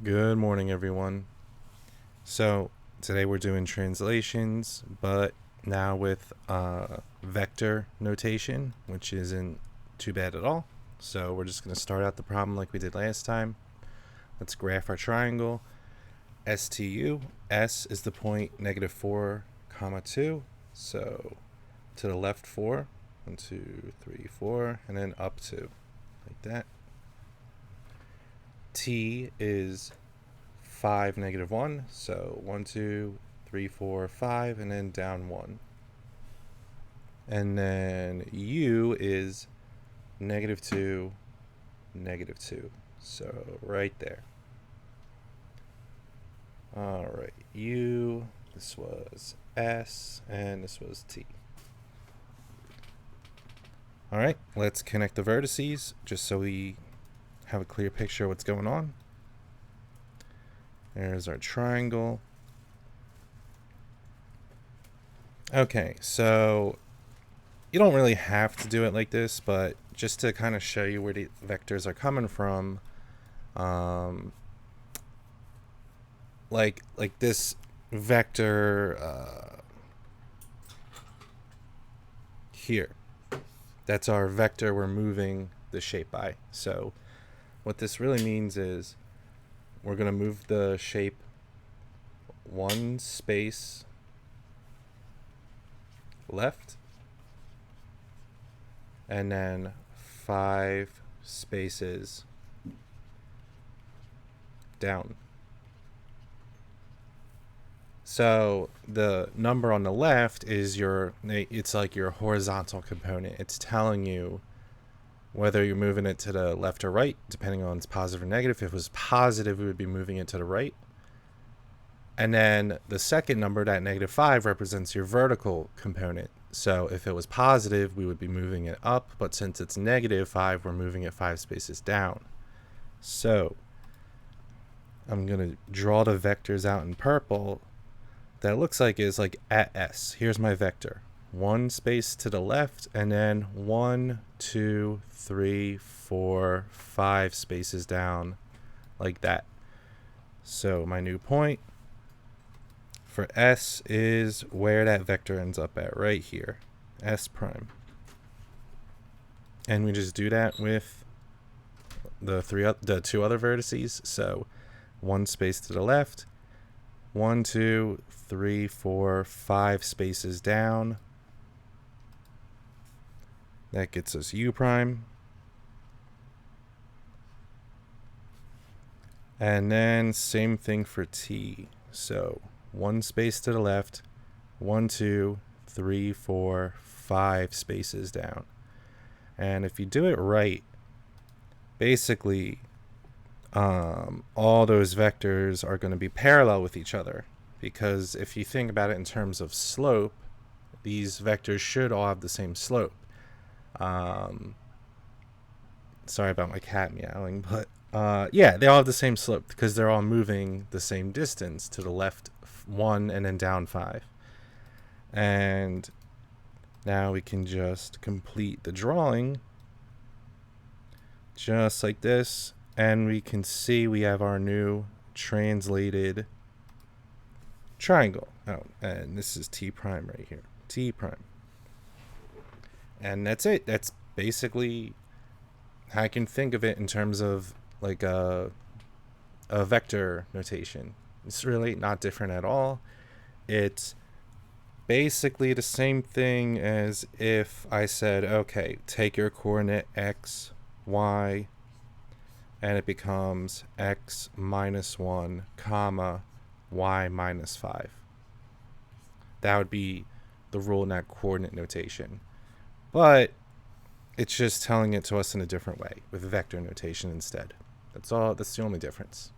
Good morning, everyone. So, today we're doing translations, but now with vector notation, which isn't too bad at all. So, we're just going to start out the problem like we did last time. Let's graph our triangle. STU, S is the point -4, comma 2. So, to the left 4, 1, 2, 3, 4, and then up 2, like that. T is 5, -1. So 1, 2, 3, 4, 5, and then down 1. And then U is -2, -2. So right there. All right, U, this was S, and this was T. All right, let's connect the vertices just so we have a clear picture of what's going on. There's our triangle. Okay, so you don't really have to do it like this, but just to kind of show you where the vectors are coming from, like this vector here. That's our vector we're moving the shape by. So what this really means is we're going to move the shape one space left and then 5 spaces down. So the number on the left is it's like your horizontal component. It's telling you whether you're moving it to the left or right, depending on its positive or negative. If it was positive, we would be moving it to the right. And then the second number, that -5, represents your vertical component. So if it was positive, we would be moving it up. But since it's -5, we're moving it 5 spaces down. So I'm going to draw the vectors out in purple. That looks like is like at S. Here's my vector. 1 space to the left, and then 1, 2, 3, 4, 5 spaces down, like that. So my new point for S is where that vector ends up at, right here, S prime. And we just do that with the two other vertices. So 1 space to the left, 1, 2, 3, 4, 5 spaces down. That gets us U prime. And then same thing for T. So 1 space to the left, 1, 2, 3, 4, 5 spaces down. And if you do it right, basically all those vectors are going to be parallel with each other, because if you think about it in terms of slope, these vectors should all have the same slope. Sorry about my cat meowing, but yeah, they all have the same slope because they're all moving the same distance to the left 1 and then down 5. And now we can just complete the drawing just like this, and we can see we have our new translated triangle. Oh, and this is T prime right here. T prime. And that's it. That's basically how I can think of it in terms of like a vector notation. It's really not different at all. It's basically the same thing as if I said, okay, take your coordinate x, y, and it becomes x -1, comma, y -5. That would be the rule in that coordinate notation. But it's just telling it to us in a different way with vector notation instead. That's all. That's the only difference.